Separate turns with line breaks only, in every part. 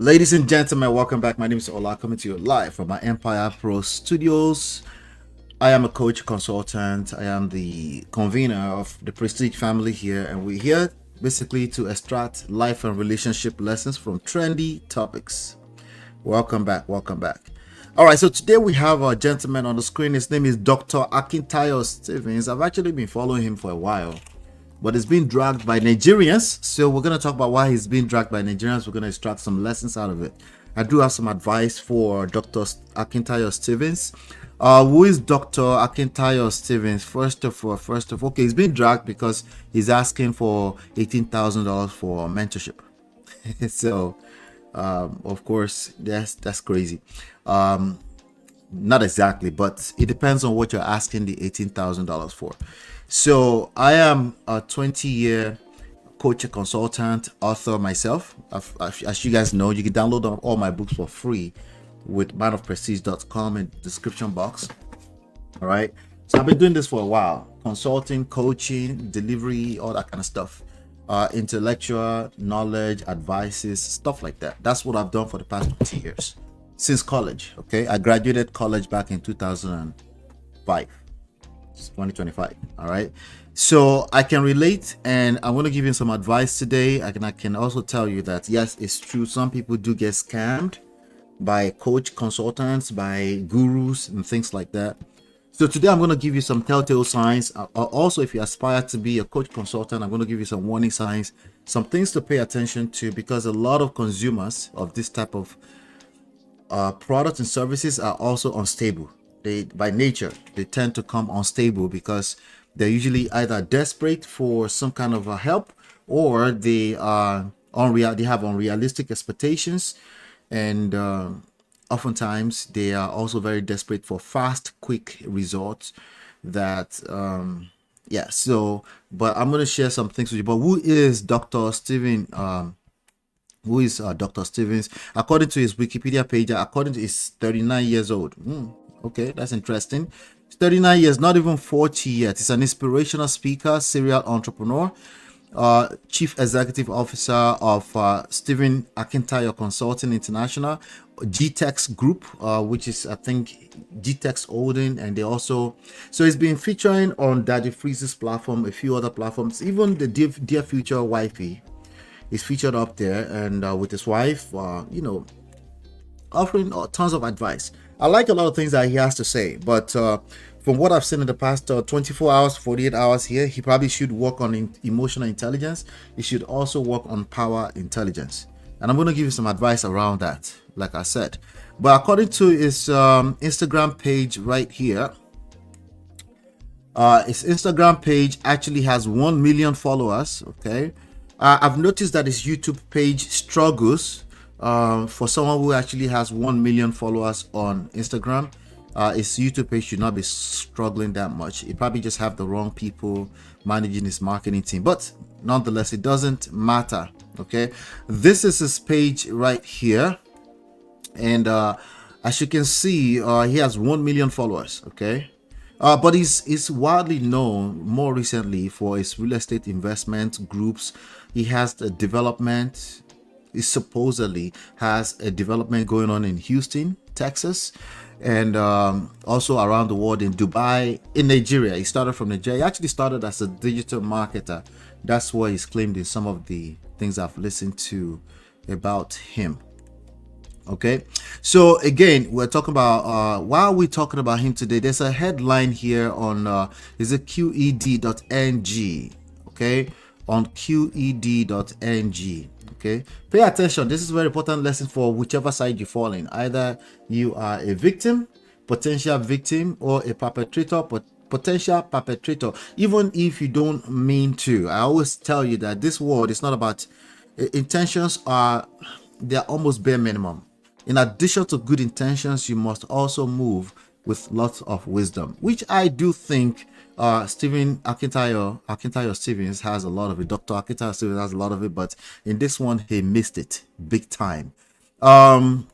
Ladies and gentlemen, welcome back. My name is Ola, coming to you live from my Empire Pro Studios. I am a coach consultant. I am the convener of the Prestige family here, and we're here basically to extract life and relationship lessons from trendy topics. Welcome back. Welcome back. All right, so today we have a gentleman on the screen. His name is Dr. Akintayo Stevens. I've actually been following him for a while, but it's being dragged by Nigerians. So we're going to talk about why he's being dragged by Nigerians. We're going to extract some lessons out of it. I do have some advice for Dr. Akintayo Stevens. Who is Dr. Akintayo Stevens? First of all, okay, he's being dragged because he's asking for $18,000 for mentorship. So, of course, that's crazy. Not exactly, but it depends on what you're asking the $18,000 for. So I am a 20-year coach, consultant, author myself. As you guys know, you can download all my books for free with manofprestige.com in the description box. All right. So I've been doing this for a while, consulting, coaching, delivery, all that kind of stuff. Intellectual knowledge, advices, stuff like that. That's what I've done for the past 20 years since college. Okay. I graduated college back in 2005. 2025. All right, so I can relate, and I'm going to give you some advice today. I can also tell you that yes, it's true, some people do get scammed by coach consultants, by gurus and things like that. So today I'm going to give you some telltale signs. Also, if you aspire to be a coach consultant, I'm going to give you some warning signs, some things to pay attention to, because a lot of consumers of this type of products and services are also unstable. They, by nature, they tend to come unstable because they're usually either desperate for some kind of a help, or they are they have unrealistic expectations, and oftentimes they are also very desperate for fast, quick results. That yeah. So, but I'm going to share some things with you. But who is Dr. Steven? Who is Dr. Stevens? According to his Wikipedia page, according to he's 39 years old. Okay, that's interesting. He's 39 years, not even 40 yet. He's an inspirational speaker, serial entrepreneur, chief executive officer of Stephen Akintayo Consulting International, GTEX Group, which is, I think, GTEX Holding, and they also, so he's been featuring on Daddy Freeze's platform, a few other platforms, even the Dear Future Wifey is featured up there, and with his wife, offering tons of advice. I like a lot of things that he has to say, but from what I've seen in the past 24 hours, 48 hours here, he probably should work on emotional intelligence. He should also work on power intelligence. And I'm going to give you some advice around that, like I said. But according to his Instagram page right here, his Instagram page actually has 1 million followers, okay? I've noticed that his YouTube page struggles for someone who actually has 1 million followers on Instagram. His YouTube page should not be struggling that much. He probably just have the wrong people managing his marketing team. But nonetheless, it doesn't matter, okay? This is his page right here. And as you can see, he has 1 million followers, okay? But he's widely known more recently for his real estate investment groups. He has the development. He supposedly has a development going on in Houston, Texas, and also around the world in Dubai, in Nigeria. He started from Nigeria. He actually started as a digital marketer. That's what he's claimed in some of the things I've listened to about him. Okay, so again, we're talking about why are we talking about him today? There's a headline here on is it qed.ng, okay, on qed.ng. Okay, pay attention. This is a very important lesson for whichever side you fall in. Either you are a victim, potential victim, or a perpetrator, but potential perpetrator, even if you don't mean to. I always tell you that this world is not about intentions. They're almost bare minimum. In addition to good intentions, you must also move with lots of wisdom, which I do think Stephen Akintayo Stevens has a lot of it. Dr. Akintayo Stevens has a lot of it, but in this one, he missed it big time. So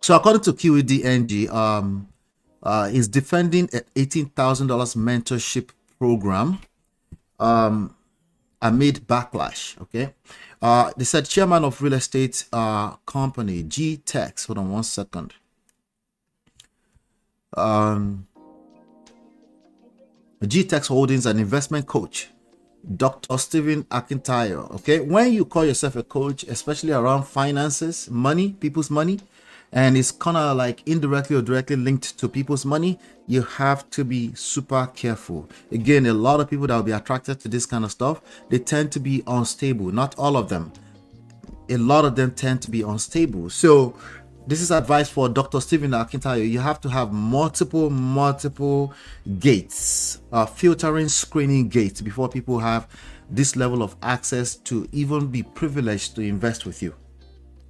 according to QEDNG, he's defending an $18,000 mentorship program. amid backlash. Okay. They said chairman of real estate company G Tex. Hold on one second. G Tex Holdings, an investment coach, Dr. Stephen Akintayo. Okay, when you call yourself a coach, especially around finances, money, people's money, and it's kind of like indirectly or directly linked to people's money, you have to be super careful. Again, a lot of people that will be attracted to this kind of stuff, they tend to be unstable. Not all of them. A lot of them tend to be unstable. So this is advice for Dr. Stephen Akintayo. You have to have multiple gates, filtering, screening gates before people have this level of access to even be privileged to invest with you.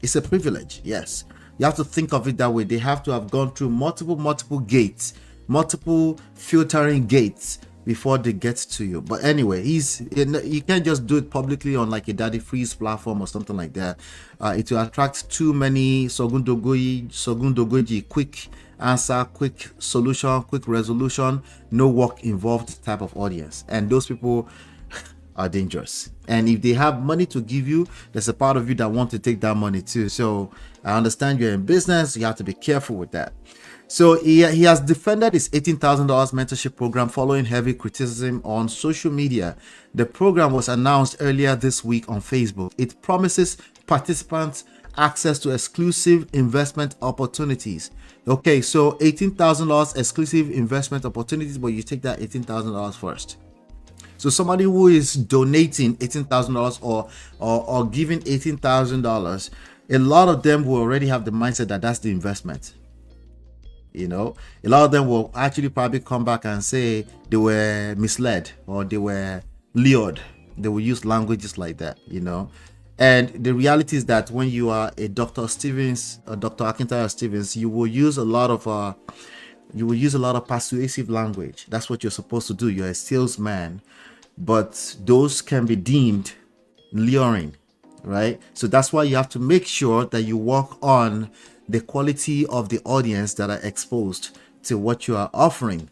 It's a privilege, yes. You have to think of it that way. They have to have gone through multiple gates, multiple filtering gates before they get to you. But anyway, you can't just do it publicly on like a Daddy Freeze platform or something like that. It will attract too many sogundogoji, quick answer, quick solution, quick resolution, no work involved type of audience. And those people are dangerous. And if they have money to give you, there's a part of you that want to take that money too. So I understand you're in business. You have to be careful with that. So he has defended his $18,000 mentorship program following heavy criticism on social media. The program was announced earlier this week on Facebook. It promises participants access to exclusive investment opportunities. Okay, so $18,000 exclusive investment opportunities, but you take that $18,000 first. So somebody who is donating $18,000 or giving $18,000, a lot of them will already have the mindset that that's the investment. You know, a lot of them will actually probably come back and say they were misled or they were lured. They will use languages like that, you know. And the reality is that when you are a Dr. Stevens, or Dr. Akintayo Stevens, you will use a lot of persuasive language. That's what you're supposed to do. You're a salesman, but those can be deemed luring, right? So that's why you have to make sure that you work on the quality of the audience that are exposed to what you are offering.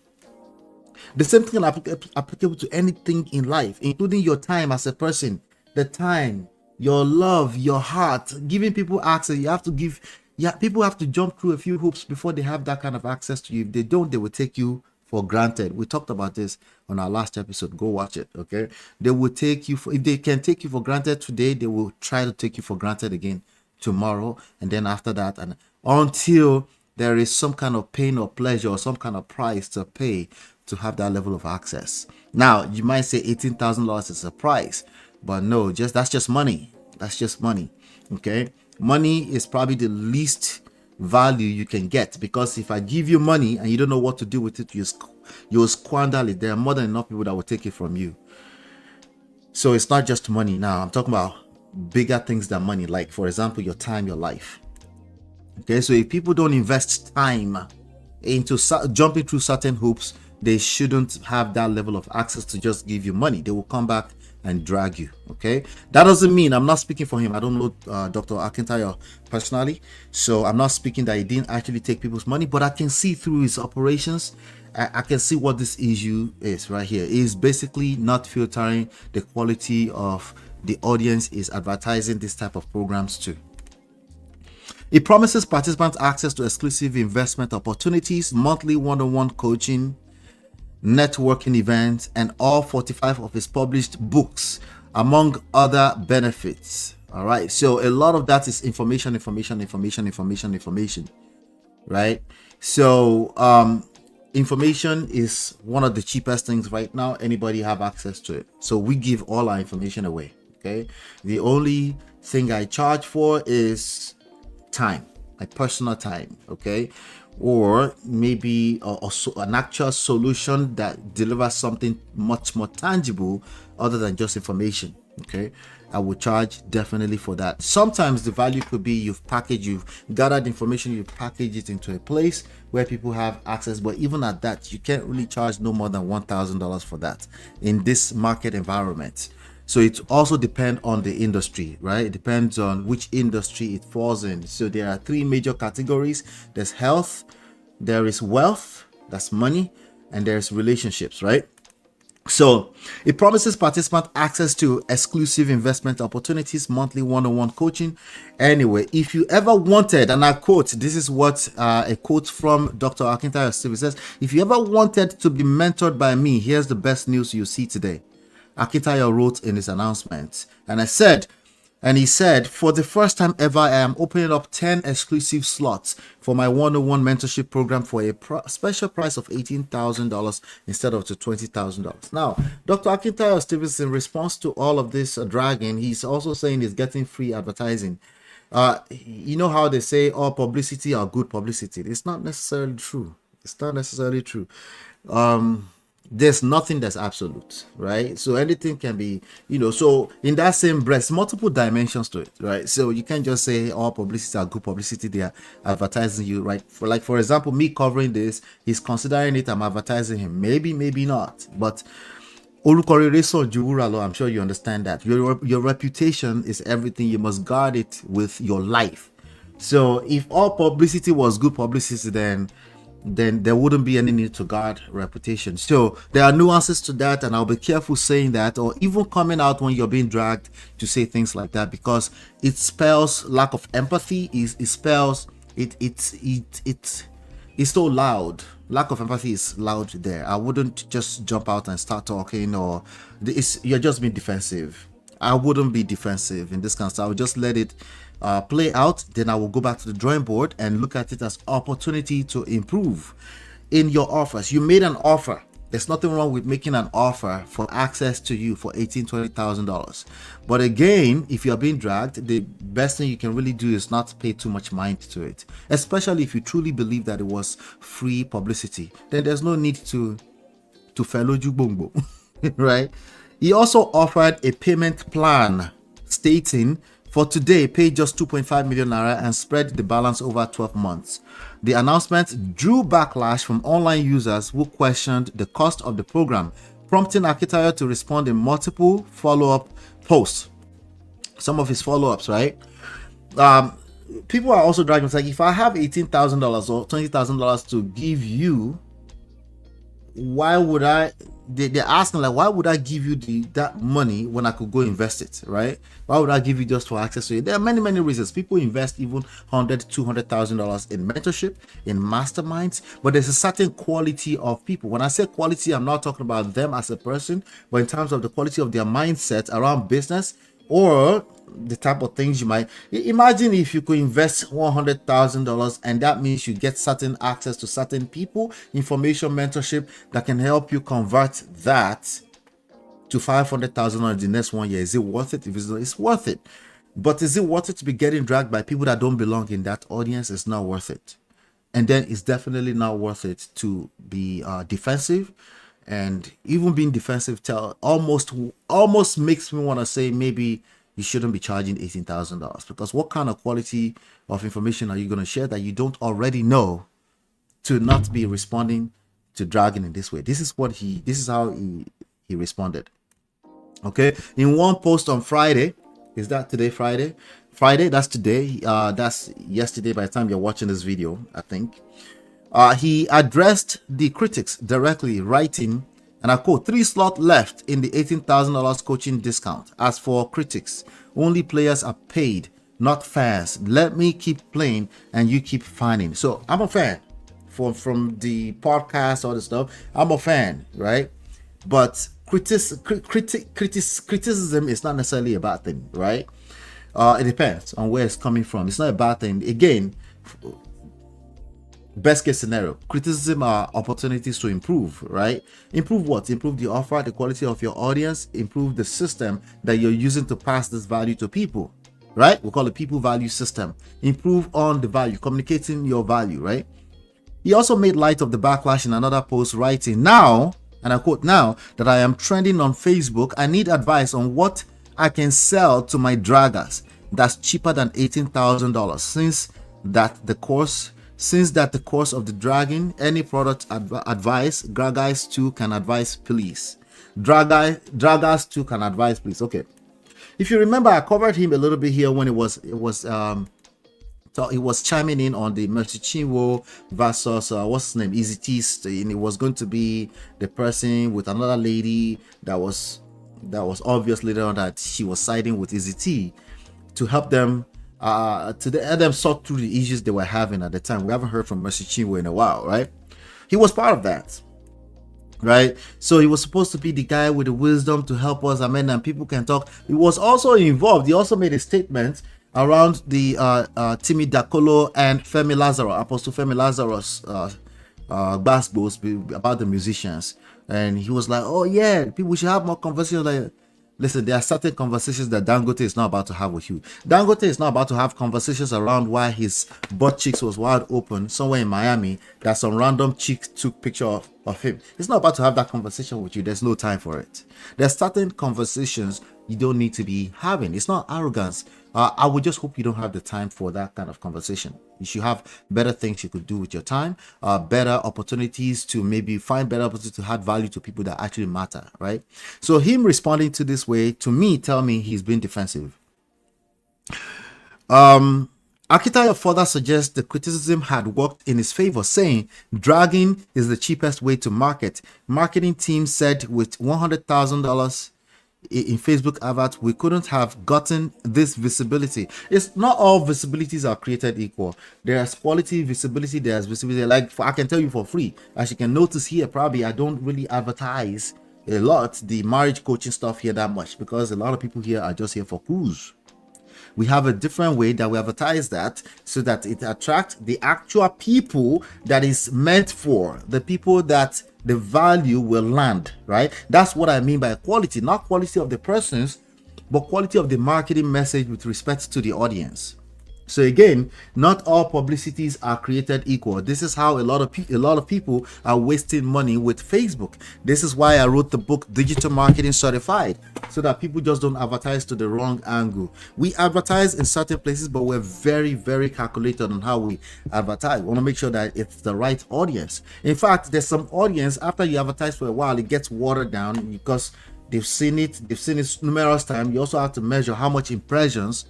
The same thing applicable to anything in life, including your time as a person, the time, your love, your heart, giving people access. You have to give, yeah, people have to jump through a few hoops before they have that kind of access to you. If they don't, they will take you for granted. We talked about this on our last episode. Go watch it. Okay, they will take you for, if they can take you for granted today, they will try to take you for granted again tomorrow, and then after that, and until there is some kind of pain or pleasure or some kind of price to pay to have that level of access. Now you might say $18,000 is a price, but no, that's just money. That's just money. Okay, money is probably the least value you can get, because if I give you money and you don't know what to do with it, you'll squander it. There are more than enough people that will take it from you. So it's not just money. Now I'm talking about bigger things than money, like for example your time, your life. Okay, so if people don't invest time into jumping through certain hoops, they shouldn't have that level of access to just give you money. They will come back and drag you. Okay, that doesn't mean, I'm not speaking for him, I don't know Dr. Akintayo personally, so I'm not speaking that he didn't actually take people's money, but I can see through his operations. I can see what this issue is right here. It is basically not filtering the quality of the audience is advertising this type of programs to. It promises participants access to exclusive investment opportunities, monthly one-on-one coaching, networking events, and all 45 of his published books, among other benefits. All right, so a lot of that is information, right? So information is one of the cheapest things right now. Anybody have access to it, so we give all our information away. Okay, the only thing I charge for is time, my personal time. Okay, or maybe an actual solution that delivers something much more tangible other than just information. Okay, I will charge definitely for that. Sometimes the value could be you've gathered information, you package it into a place where people have access, but even at that, you can't really charge no more than $1,000 for that in this market environment. So it also depends on the industry, right? It depends on which industry it falls in. So there are three major categories. There's health, there is wealth, that's money, and there's relationships, right? So it promises participants access to exclusive investment opportunities, monthly one-on-one coaching. Anyway, if you ever wanted, and I quote, this is what a quote from Dr. Akintayo Steve says, if you ever wanted to be mentored by me, here's the best news you see today. Akintayo wrote in his announcement, and he said, for the first time ever, I am opening up 10 exclusive slots for my one-on-one mentorship program for a special price of $18,000 instead of to $20,000. Now, Dr. Akintayo Stevens, in response to all of this dragging, he's also saying he's getting free advertising. You know how they say all publicity or good publicity? It's not necessarily true. It's not necessarily true. There's nothing that's absolute, right? So anything can be, so in that same breath, multiple dimensions to it, right? So you can't just say all publicity are good publicity, they are advertising you, right? For example, me covering this, he's considering it, I'm advertising him. Maybe, maybe not. But I'm sure you understand that. Your reputation is everything. You must guard it with your life. So if all publicity was good publicity, then there wouldn't be any need to guard reputation. So there are nuances to that, and I'll be careful saying that, or even coming out when you're being dragged to say things like that, because it spells lack of empathy. It spells it's so loud. Lack of empathy is loud there. I wouldn't just jump out and start talking, or you're just being defensive. I wouldn't be defensive in this kind of stuff. I would just let it play out. Then I will go back to the drawing board and look at it as opportunity to improve in your offers. You made an offer. There's nothing wrong with making an offer for access to you for $18,000-$20,000. But again, if you're being dragged, the best thing you can really do is not pay too much mind to it, especially if you truly believe that it was free publicity. Then there's no need to fellow jubongo, right? He also offered a payment plan stating, for today, pay just 2.5 million naira and spread the balance over 12 months. The announcement drew backlash from online users who questioned the cost of the program, prompting Akintayo to respond in multiple follow-up posts. Some of his follow-ups, right? People are also dragging. It's like, if I have $18,000 or $20,000 to give you, why would I? They're asking, like, why would I give you that money when I could go invest it, right? Why would I give you just for access to it? There are many reasons. People invest even $100,000-$200,000 in mentorship, in masterminds, but there's a certain quality of people. When I say quality, I'm not talking about them as a person, but in terms of the quality of their mindset around business, or the type of things you might imagine. If you could invest $100,000, and that means you get certain access to certain people, information, mentorship that can help you convert that to $500,000 in the next 1 year. Is it worth it? If it's worth it. But is it worth it to be getting dragged by people that don't belong in that audience? It's not worth it. And then it's definitely not worth it to be defensive. And even being defensive almost makes me want to say maybe you shouldn't be charging $18,000, because what kind of quality of information are you going to share that you don't already know, to not be responding to dragging in this way? This is how he responded. Okay, in one post on Friday, is that today? Friday, that's today. That's yesterday by the time you're watching this video, I think. He addressed the critics directly, writing, and I quote, 3 slots left in the $18,000 coaching discount. As for critics, only players are paid, not fans. Let me keep playing and you keep finding. So I'm a fan from the podcast, all the stuff. I'm a fan, right? But criticism is not necessarily a bad thing, right? It depends on where it's coming from. It's not a bad thing. Again, best case scenario, criticism are opportunities to improve, right? Improve what? Improve the offer, the quality of your audience, improve the system that you're using to pass this value to people, right? We call it people value system. Improve on the value, communicating your value, right? He also made light of the backlash in another post, writing, now, and I quote, now that I am trending on Facebook, I need advice on what I can sell to my draggers that's cheaper than $18,000. Since that the course of the dragging, any product advice, draggers too can advise, please. Draggers too can advise, please. Okay. If you remember, I covered him a little bit here when it was he was chiming in on the Mercy Chinwo versus what's his name, Easy T, and it was going to be the person with another lady that was obvious later on that she was siding with Easy T to help them help them sort through the issues they were having at the time. We haven't heard from Mercy Chinwo in a while, right? He was part of that, right? So he was supposed to be the guy with the wisdom to help us amend and people can talk. He was also involved. He also made a statement around the Timmy Dakolo and Femi Lazarus, Apostle Femi Lazarus about the musicians. And he was like, oh yeah, people should have more conversations. Like, listen, there are certain conversations that Dangote is not about to have with you. Dangote is not about to have conversations around why his butt cheeks was wide open somewhere in Miami that some random chick took picture of him. He's not about to have that conversation with you. There's no time for it. There's certain conversations you don't need to be having. It's not arrogance. I would just hope you don't have the time for that kind of conversation. You should have better things you could do with your time, better opportunities to maybe find better opportunities to add value to people that actually matter, right? So him responding to this way, to me, tell me he's being defensive. Akintayo further suggests the criticism had worked in his favor, saying dragging is the cheapest way to market. Marketing team said with $100,000 in Facebook adverts, we couldn't have gotten this visibility. It's not all visibilities are created equal. There's quality visibility, there's visibility. Like I can tell you for free, as you can notice here, probably I don't really advertise a lot the marriage coaching stuff here that much because a lot of people here are just here for cruise. We have a different way that we advertise that so that it attracts the actual people that is meant for, the people that the value will land, right? That's what I mean by quality, not quality of the persons, but quality of the marketing message with respect to the audience. So again, not all publicities are created equal. This is how a lot of people are wasting money with Facebook. This is why I wrote the book Digital Marketing Certified, so that people just don't advertise to the wrong angle. We advertise in certain places, but we're very, very calculated on how we advertise. We want to make sure that it's the right audience. In fact, there's some audience after you advertise for a while, it gets watered down because they've seen it numerous times. You also have to measure how much impressions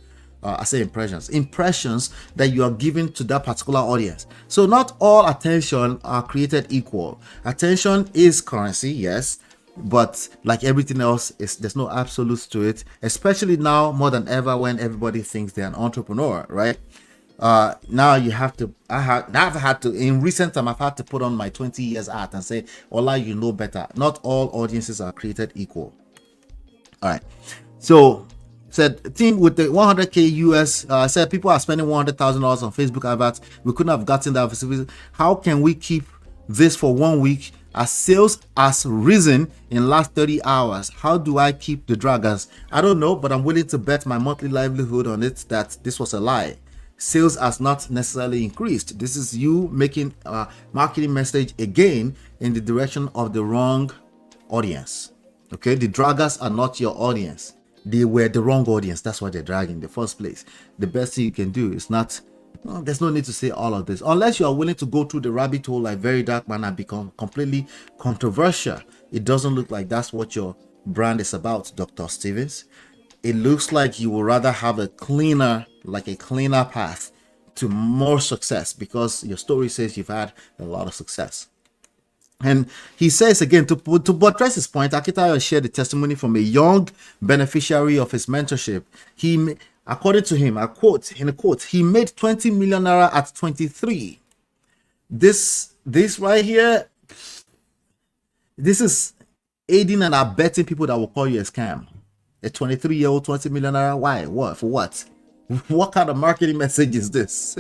that you are giving to that particular audience. So not all attention are created equal. Attention is currency, yes, but like everything else, there's no absolutes to it, especially now more than ever when everybody thinks they're an entrepreneur, right? Now you have to, I've had to, in recent time, I've had to put on my 20 years art and say, Ola, you know better. Not all audiences are created equal. All right. So, said team with the 100k US said people are spending $100,000 on Facebook adverts. We couldn't have gotten that visibility. How can we keep this for 1 week as sales has risen in last 30 hours? How do I keep the draggers? I don't know, but I'm willing to bet my monthly livelihood on it that this was a lie. Sales has not necessarily increased. This is you making a marketing message again in the direction of the wrong audience. Okay, the draggers are not your audience. They were the wrong audience. That's why they're dragging in the first place. The best thing you can do is not, there's no need to say all of this. Unless you are willing to go through the rabbit hole like Very Dark Man and become completely controversial. It doesn't look like that's what your brand is about, Dr. Stevens. It looks like you would rather have a cleaner path to more success because your story says you've had a lot of success. And he says again, to buttress his point, Akintayo shared the testimony from a young beneficiary of his mentorship. According to him, I quote, in a quote, he made 20 million naira at 23. This right here, this is aiding and abetting people that will call you a scam. A 23-year-old, 20 million naira, why? What? For what? What kind of marketing message is this?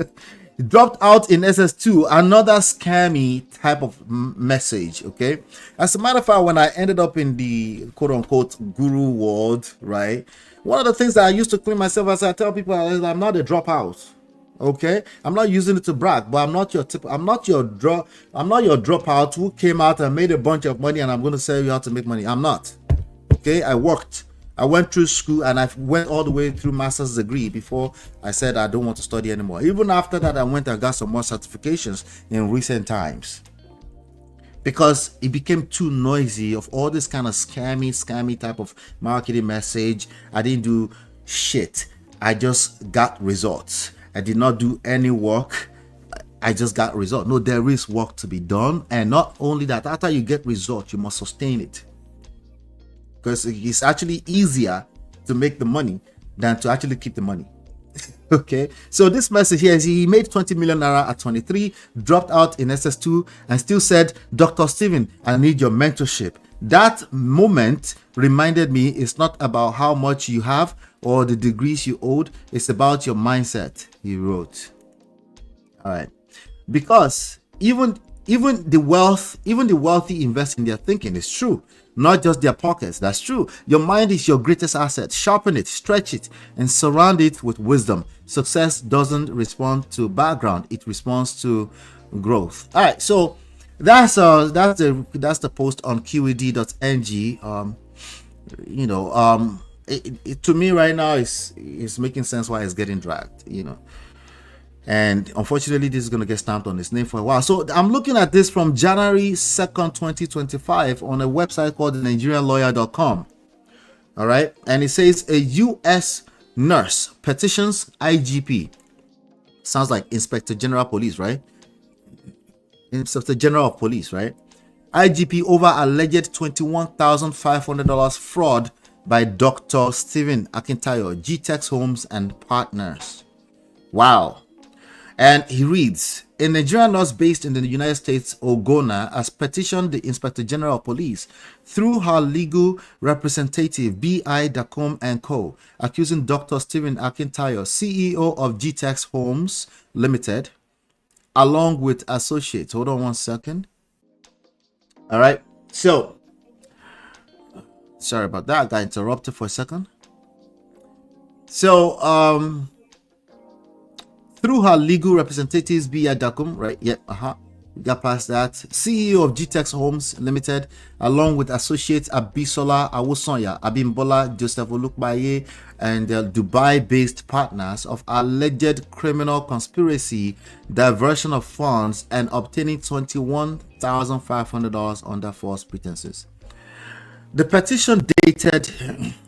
Dropped out in SS2, another scammy type of message. Okay, as a matter of fact, when I ended up in the quote-unquote guru world, right, one of the things that I used to claim myself as, I tell people, I'm not a dropout. Okay, I'm not using it to brag, but I'm not your dropout who came out and made a bunch of money and I'm going to tell you how to make money. I'm not. Okay, I worked. I went through school and I went all the way through master's degree before I said I don't want to study anymore. Even after that, I went and got some more certifications in recent times because it became too noisy of all this kind of scammy type of marketing message. I didn't do shit. I just got results. I did not do any work. I just got result. No, there is work to be done. And not only that, after you get result, you must sustain it. Because it's actually easier to make the money than to actually keep the money. Okay, so this message here is he made 20 million naira at 23, dropped out in SS2, and still said, Dr. Steven, I need your mentorship. That moment reminded me it's not about how much you have or the degrees you owed, it's about your mindset, he wrote. All right, because even the wealthy invest in their thinking. It's true, not just their pockets. That's true. Your mind is your greatest asset. Sharpen it, stretch it, and surround it with wisdom. Success doesn't respond to background, it responds to growth. All right, so that's the post on qed.ng. To me right now it's making sense why it's getting dragged, and unfortunately this is going to get stamped on his name for a while. So I'm looking at this from January 2nd 2025 on a website called nigerianlawyer.com. all right, and it says a U.S. nurse petitions IGP. Sounds like Inspector General Police, right? Inspector General of Police, right? IGP over alleged $21,500 fraud by Dr. Steven Akintayo, GTEX Homes and Partners. Wow. And he reads, a Nigerian nurse based in the United States, Ogona, has petitioned the Inspector General of Police through her legal representative, B.I. Dacom & Co., accusing Dr. Steven Akintayo, CEO of GTEX Homes Limited, along with associates. Hold on one second. All right. So, sorry about that. I got interrupted for a second. So, through her legal representatives, B.I. Dacom, right? Yeah, we got past that. CEO of GTEX Homes Limited, along with associates Abisola Awosonya, Abimbola, Joseph Olukbaye, and their Dubai-based partners of alleged criminal conspiracy, diversion of funds, and obtaining $21,500 under false pretenses. The petition dated,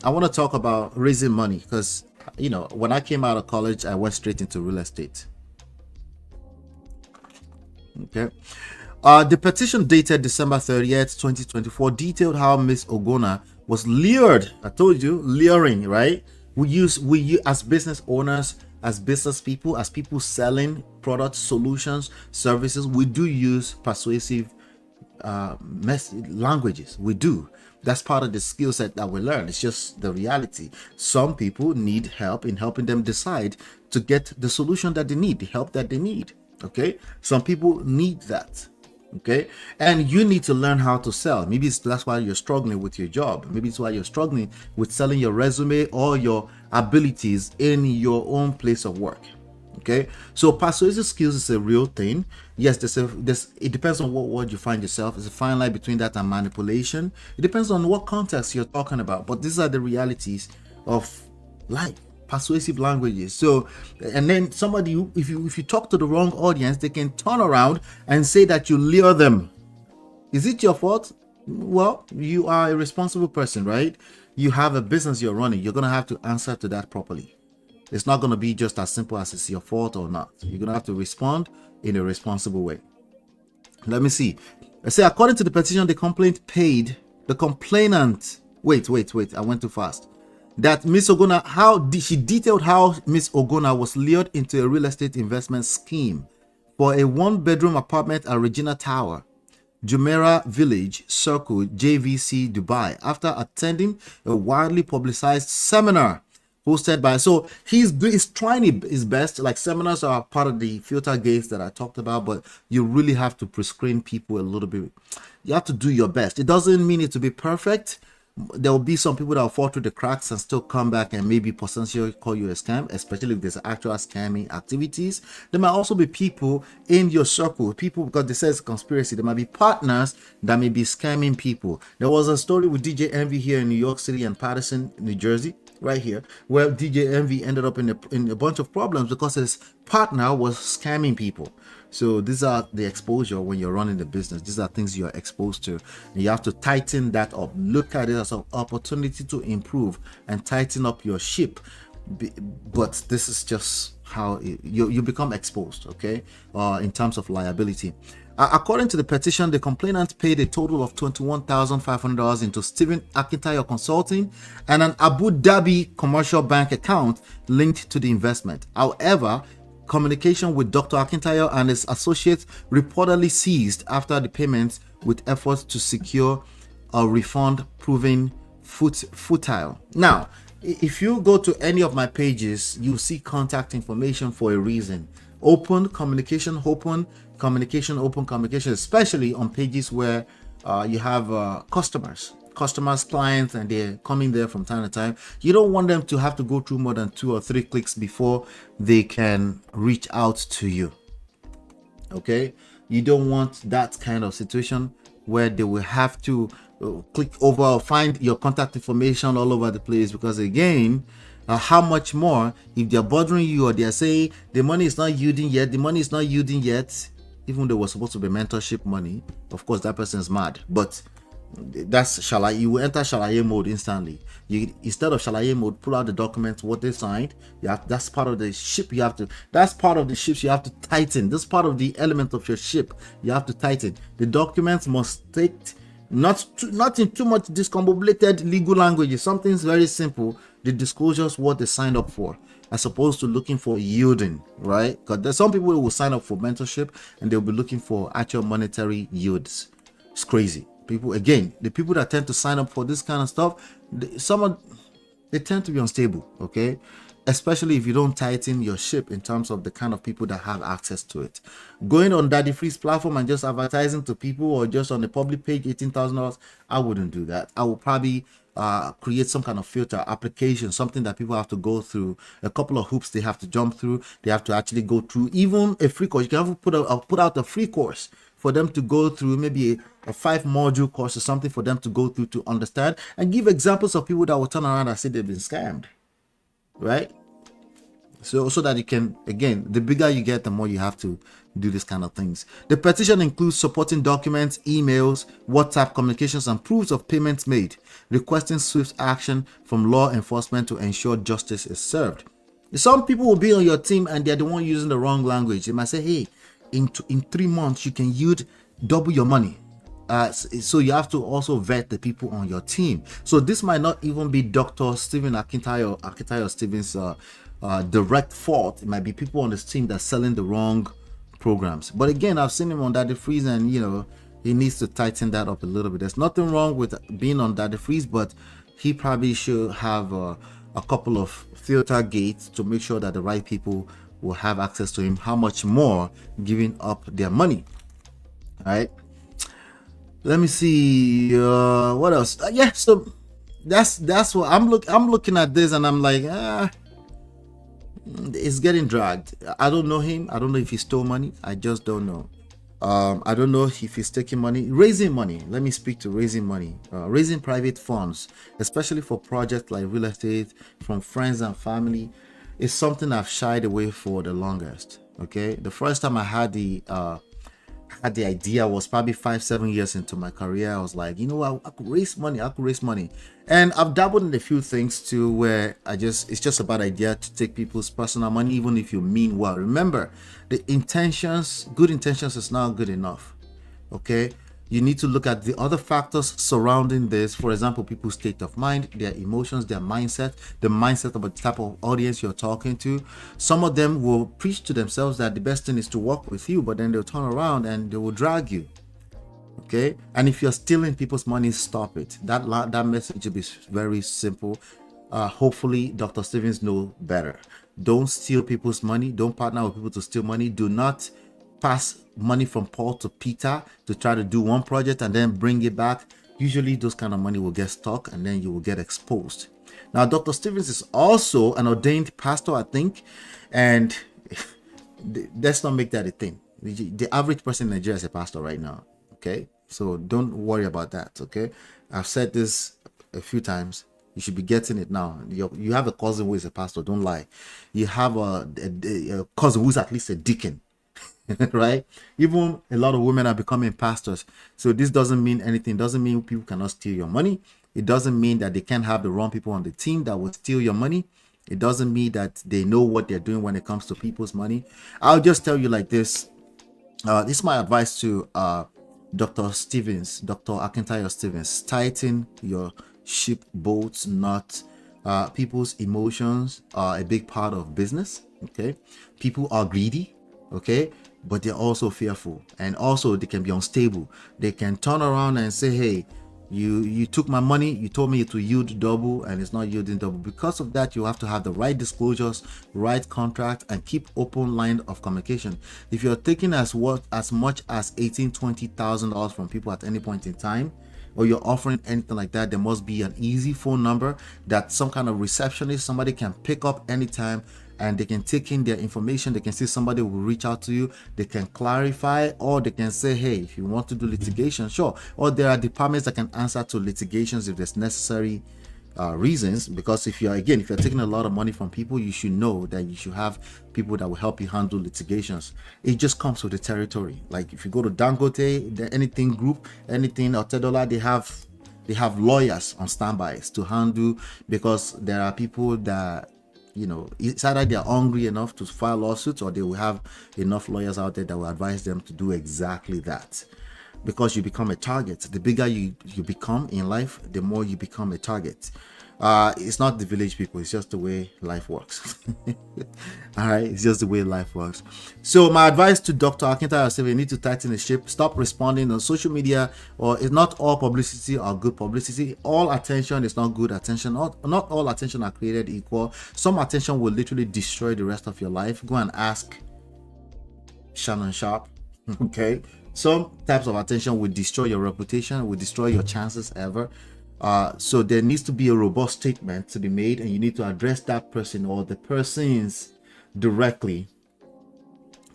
I want to talk about raising money because when I came out of college, I went straight into real estate. Okay. The petition dated December 30th, 2024 detailed how Miss Ogona was lured. I told you, luring, right? We as business owners, as business people, as people selling products, solutions, services, we do use persuasive languages. We do. That's part of the skill set that we learn. It's just the reality. Some people need help in helping them decide to get the solution that they need, the help that they need. Okay, some people need that. Okay, and you need to learn how to sell. Maybe that's why you're struggling with your job. Maybe it's why you're struggling with selling your resume or your abilities in your own place of work. Okay, so persuasive skills is a real thing. Yes, it depends on what word you find yourself. There's a fine line between that and manipulation. It depends on what context you're talking about, but these are the realities of life. Persuasive languages. So, and then somebody, if you talk to the wrong audience, they can turn around and say that you lure them. Is it your fault? Well, you are a responsible person, right? You have a business you're running. You're gonna have to answer to that properly. It's not going to be just as simple as it's your fault or not. You're going to have to respond in a responsible way. Let me see. I say, according to the petition, the complainant, wait, I went too fast. That Miss Ogona, she detailed how Miss Ogona was lured into a real estate investment scheme for a one-bedroom apartment at Regina Tower, Jumeirah Village Circle, JVC, Dubai, after attending a widely publicized seminar hosted by, so he's trying his best. Like, seminars are part of the filter gates that I talked about, but you really have to pre-screen people a little bit. You have to do your best. It doesn't mean it to be perfect. There will be some people that will fall through the cracks and still come back and maybe potentially call you a scam, especially if there's actual scamming activities. There might also be people in your circle, because they say it's a conspiracy. There might be partners that may be scamming people. There was a story with DJ Envy here in New York City and Patterson, New Jersey, right here, where DJ Envy ended up in a bunch of problems because his partner was scamming people. So these are the exposure when you're running the business. These are things you're exposed to. And you have to tighten that up. Look at it as an opportunity to improve and tighten up your ship. But this is just how you become exposed, okay, in terms of liability. According to the petition, the complainant paid a total of $21,500 into Stephen Akintayo Consulting and an Abu Dhabi commercial bank account linked to the investment. However, communication with Dr. Akintayo and his associates reportedly ceased after the payments, with efforts to secure a refund proving futile. Now, if you go to any of my pages, you see contact information for a reason. Open communication, open communication, especially on pages where you have customers, clients, and they're coming there from time to time. You don't want them to have to go through more than 2 or 3 clicks before they can reach out to you. Okay, you don't want that kind of situation where they will have to click over or find your contact information all over the place, because again, how much more if they're bothering you or they're saying the money is not yielding yet, even though it was supposed to be mentorship money. Of course, that person is mad, but that's Shalaye. You will enter Shalaye mode instantly. You, instead of Shalaye mode, pull out the documents, what they signed. That's part of the ship. That's part of the ships you have to tighten. This part of the element of your ship you have to tighten. The documents must state, not in too much discombobulated legal language. Something's very simple. The disclosures, what they signed up for, as opposed to looking for yielding, right? Because there's some people who will sign up for mentorship and they'll be looking for actual monetary yields. It's crazy. People, again, the people that tend to sign up for this kind of stuff, they tend to be unstable, okay? Especially if you don't tighten your ship in terms of the kind of people that have access to it. Going on Daddy Free's platform and just advertising to people, or just on the public page, $18,000, I wouldn't do that. I would probably create some kind of filter application, something that people have to go through, a couple of hoops they have to jump through. They have to actually go through even a free course. You can have put out a free course for them to go through, maybe a 5-module course or something for them to go through to understand, and give examples of people that will turn around and say they've been scammed, right? So that you can, again, the bigger you get, the more you have to do this kind of things. The petition includes supporting documents, emails, WhatsApp communications, and proofs of payments made, requesting swift action from law enforcement to ensure justice is served. Some people will be on your team and they're the one using the wrong language. They might say, hey, in 3 months you can yield double your money. So you have to also vet the people on your team. So this might not even be Dr. Stephen Akintayo Stevens direct fault. It might be people on this team that's selling the wrong programs. But again, I've seen him on Daddy Freeze, and he needs to tighten that up a little bit. There's nothing wrong with being on Daddy Freeze, but he probably should have a couple of filter gates to make sure that the right people will have access to him. How much more giving up their money? All right, let me see what else. Yeah, so that's what I'm looking at this, and I'm like, it's getting dragged. I don't know him. I don't know if he stole money. I just don't know. I don't know if he's taking money, raising money. Let me speak to raising money, raising private funds, especially for projects like real estate, from friends and family, is something I've shied away for the longest. Okay, the first time I had the idea was probably 5-7 years into my career. I was like, I could raise money, and I've dabbled in a few things too, where it's just a bad idea to take people's personal money, even if you mean well. Remember, good intentions is not good enough. Okay, you need to look at the other factors surrounding this. For example, people's state of mind, their emotions, their mindset, the mindset of the type of audience you're talking to. Some of them will preach to themselves that the best thing is to work with you, but then they'll turn around and they will drag you. Okay, and if you're stealing people's money, stop it. That message will be very simple. Hopefully Dr. Stevens know better. Don't steal people's money. Don't partner with people to steal money. Do not pass money from Paul to Peter to try to do one project and then bring it back. Usually those kind of money will get stuck and then you will get exposed. Now, Dr. Stevens is also an ordained pastor, I think, and let's not make that a thing. The average person in Nigeria is a pastor right now. Okay, so don't worry about that. Okay, I've said this a few times. You should be getting it now. You have a cousin who is a pastor. Don't lie. You have a cousin who's at least a deacon. Right? Even a lot of women are becoming pastors. So this doesn't mean anything. It doesn't mean people cannot steal your money. It doesn't mean that they can't have the wrong people on the team that will steal your money. It doesn't mean that they know what they're doing when it comes to people's money. I'll just tell you like this. This is my advice to Dr. Akintayo Stevens. Tighten your ship bolts, not people's emotions are a big part of business. Okay, people are greedy. Okay, but they're also fearful, and also they can be unstable. They can turn around and say, "Hey, you took my money, you told me to yield double, and it's not yielding double." Because of that, you have to have the right disclosures, right contract, and keep open line of communication. If you're taking as much as 18, $20,000 from people at any point in time, or you're offering anything like that, there must be an easy phone number that some kind of receptionist, somebody can pick up anytime, and they can take in their information. They can see somebody will reach out to you, they can clarify, or they can say, hey, if you want to do litigation, sure. Or there are departments that can answer to litigations if there's necessary reasons. Because if you're taking a lot of money from people, you should know that you should have people that will help you handle litigations. It just comes with the territory. Like if you go to Dangote, the anything group, anything Otedola, they have lawyers on standbys to handle, because there are people that, it's either they're hungry enough to file lawsuits, or they will have enough lawyers out there that will advise them to do exactly that. Because you become a target. The bigger you become in life, the more you become a target. It's not the village people, it's just the way life works. All right, it's just the way life works. So my advice to Dr. Akintayo is, you need to tighten the ship. Stop responding on social media, or it's not all publicity or good publicity. All attention is not good attention. Not all attention are created equal. Some attention will literally destroy the rest of your life. Go and ask Shannon Sharp. Okay, some types of attention will destroy your reputation, will destroy your chances ever. So there needs to be a robust statement to be made, and you need to address that person or the persons directly.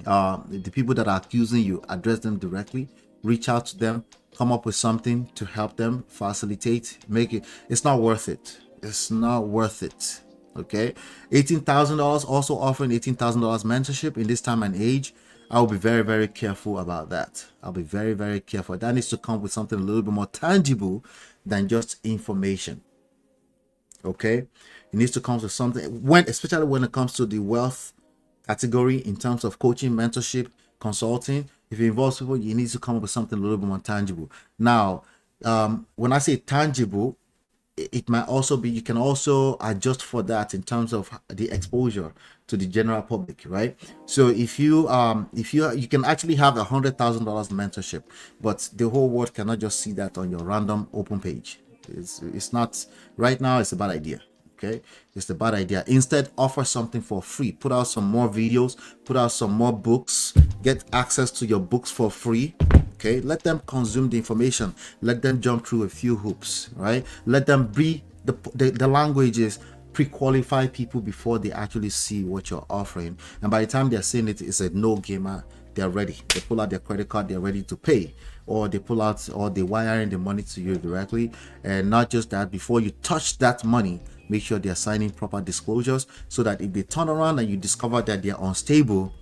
The people that are accusing you, address them directly, reach out to them, come up with something to help them, facilitate, make it. It's not worth it. It's not worth it. Okay, $18,000, also offering $18,000 mentorship in this time and age. I'll be very, very careful about that. I'll be very, very careful. That needs to come with something a little bit more tangible than just information. Okay, it needs to come with something, especially when it comes to the wealth category, in terms of coaching, mentorship, consulting. If it involves people, you need to come up with something a little bit more tangible. Now, when I say tangible, it might also be, you can also adjust for that in terms of the exposure to the general public, right? So if you can actually have $100,000 mentorship, but the whole world cannot just see that on your random open page. It's not right now. It's a bad idea. Okay, it's a bad idea. Instead, offer something for free. Put out some more videos, put out some more books, get access to your books for free. Okay, let them consume the information, let them jump through a few hoops, right? Let them be the languages, pre-qualify people before they actually see what you're offering, and by the time they're seeing it, it's a no gamer. They're ready. They pull out their credit card, they're ready to pay, or they pull out, or they wire in the money to you directly. And not just that, before you touch that money, make sure they're signing proper disclosures, so that if they turn around and you discover that they're unstable,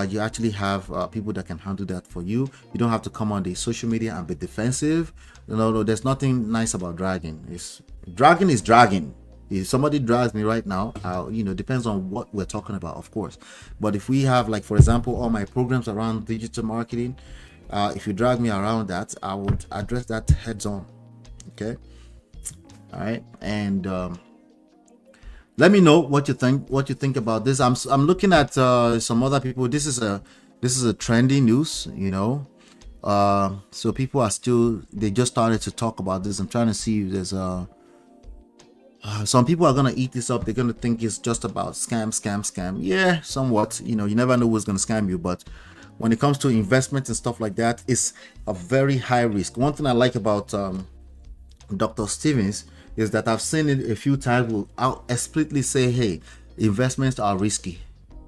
you actually have people that can handle that for you. You don't have to come on the social media and be defensive. No, there's nothing nice about dragging. Dragging is dragging. If somebody drags me right now, depends on what we're talking about, of course. But if we have, like, for example, all my programs around digital marketing, if you drag me around that, I would address that heads on. Okay. All right. And let me know what you think about this. I'm looking at some other people. This is a trendy news, so people are still, they just started to talk about this. I'm trying to see if there's some people are gonna eat this up. They're gonna think it's just about scam. Yeah, somewhat. You never know who's gonna scam you, but when it comes to investment and stuff like that, it's a very high risk. One thing I like about Dr. Stevens is that I've seen it a few times, will out explicitly say, hey, investments are risky.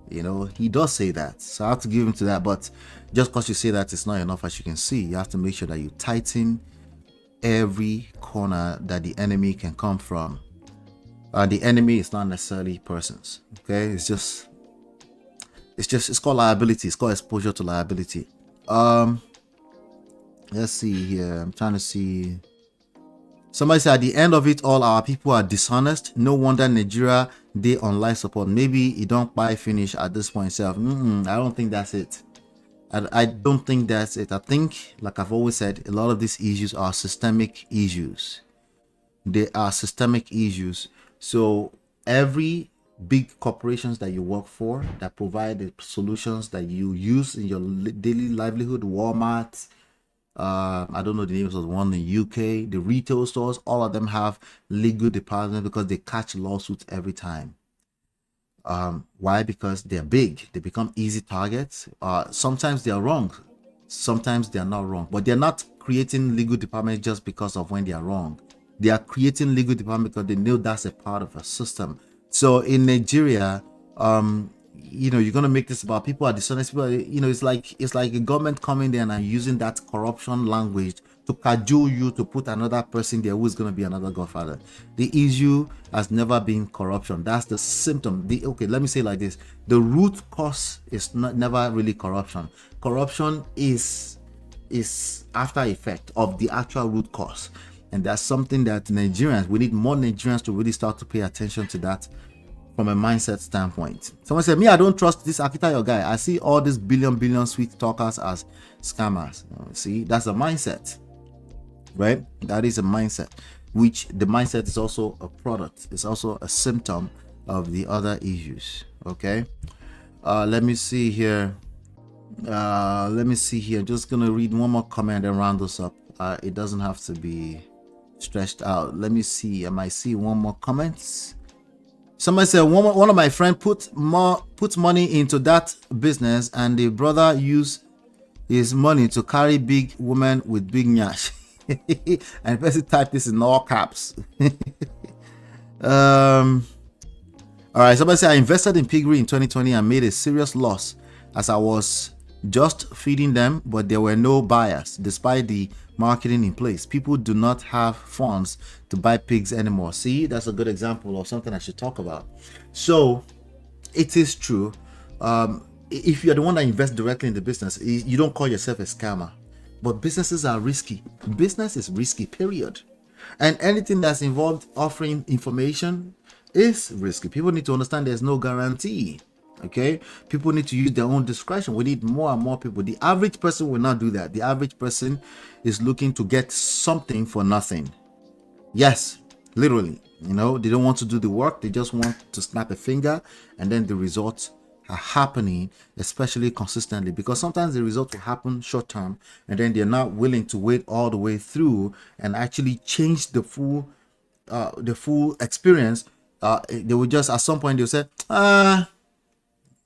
He does say that, so I have to give him to that. But just because you say that, it's not enough. As you can see, you have to make sure that you tighten every corner that the enemy can come from. The enemy is not necessarily persons. Okay, it's called liability. It's called exposure to liability. Let's see here. I'm trying to see. Somebody said at the end of it all, our people are dishonest. No wonder Nigeria they on life support. Maybe you don't buy finish at this point itself. I don't think that's it. I don't think that's it. I think, like I've always said, a lot of these issues are systemic issues. They are systemic issues. So every big corporations that you work for that provide the solutions that you use in your daily livelihood, Walmart, I don't know the names of the one in UK, the retail stores, all of them have legal departments because they catch lawsuits every time. Why? Because they're big, they become easy targets. Sometimes they are wrong, sometimes they are not wrong, but they're not creating legal departments just because of when they are wrong. They are creating legal department because they know that's a part of a system. So in Nigeria, you're gonna make this about people are dishonest. People, it's like a government coming there and using that corruption language to cajole you to put another person there who is gonna be another godfather. The issue has never been corruption. That's the symptom. Okay, let me say it like this: the root cause is never really corruption. Corruption is after effect of the actual root cause. And that's something that we need more Nigerians to really start to pay attention to that from a mindset standpoint. Someone said, me, I don't trust this Akintayo guy. I see all these billion sweet talkers as scammers. See, that's a mindset, right? That is a mindset, which the mindset is also a product. It's also a symptom of the other issues, okay? Let me see here. Just going to read one more comment and round this up. It doesn't have to be stretched out. Let me see. I might see one more comments. Somebody said one of my friends puts money into that business, and the brother used his money to carry big women with big nyash. And the person typed this in all caps. All right. Somebody said I invested in piggery in 2020 and made a serious loss as I was just feeding them, but there were no buyers despite the marketing in place. People do not have funds to buy pigs anymore. See, that's a good example of something I should talk about. So it is true. If you're the one that invests directly in the business, you don't call yourself a scammer. But businesses are risky. Business is risky, period. And anything that's involved offering information is risky. People need to understand there's no guarantee. Okay, people need to use their own discretion. We need more and more people. The average person will not do that. The average person is looking to get something for nothing. Yes, literally. They don't want to do the work. They just want to snap a finger, and then the results are happening, especially consistently, because sometimes the result will happen short term, and then they're not willing to wait all the way through and actually change the full experience. They will just, at some point, they'll say,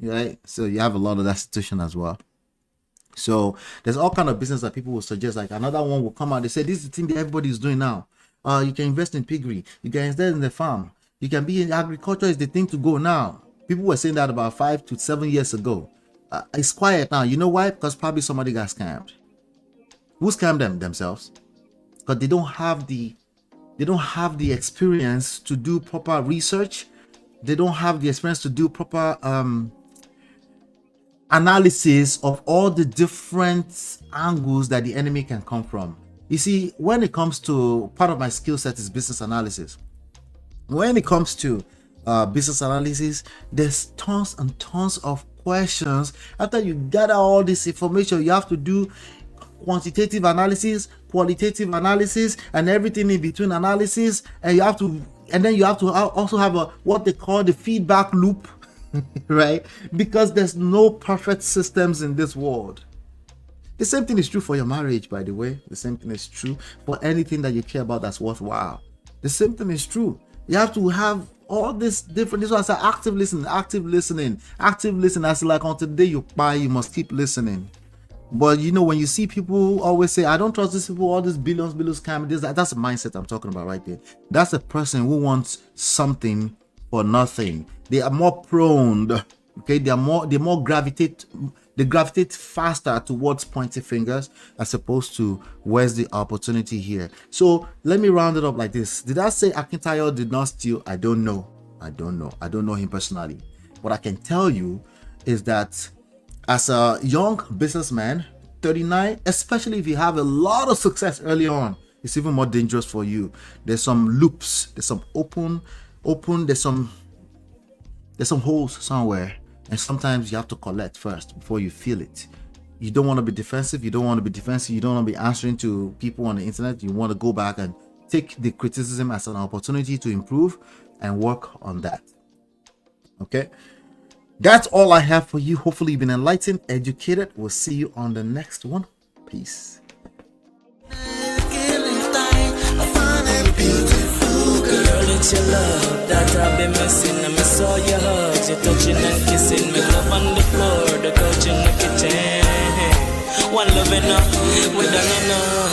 right? So you have a lot of that situation as well. So there's all kind of business that people will suggest. Like another one will come out. They say this is the thing that everybody is doing now. You can invest in piggery. You can invest in the farm. You can be in agriculture. Is the thing to go now. People were saying that about 5 to 7 years ago. It's quiet now. You know why? Because probably somebody got scammed. Who scammed them? Themselves. Because they don't have the experience to do proper research. They don't have the experience to do proper analysis of all the different angles that the enemy can come from. You see, when it comes to, part of my skill set is business analysis. When it comes to business analysis, there's tons and tons of questions. After you gather all this information, you have to do quantitative analysis, qualitative analysis, and everything in between analysis, and then you have to also have what they call the feedback loop. Right? Because there's no perfect systems in this world. The same thing is true for your marriage, by the way. The same thing is true for anything that you care about that's worthwhile. The same thing is true. You have to have all this different. This was active listening. As like until the day you buy, you must keep listening. But when you see people always say, I don't trust these people, all these billions scam, that's a mindset I'm talking about right there. That's a person who wants something for nothing. They are more prone, okay? They gravitate faster towards pointing fingers as opposed to where's the opportunity here. So let me round it up like this. Did I say Akintayo did not steal? I don't know. I don't know him personally. What I can tell you is that as a young businessman, 39, especially if you have a lot of success early on, it's even more dangerous for you. There's some loops, there's some open, there's some holes somewhere, and sometimes you have to collect first before you feel it. You don't want to be defensive. You don't want to be answering to people on the internet. You want to go back and take the criticism as an opportunity to improve and work on that. Okay, that's all I have for you. Hopefully you've been enlightened, educated. We'll see you on the next one. Peace.
It's your love that I've been missing. I miss all your hugs, your touching and kissing. Make love on the floor, the couch in the kitchen. One love enough, we done enough.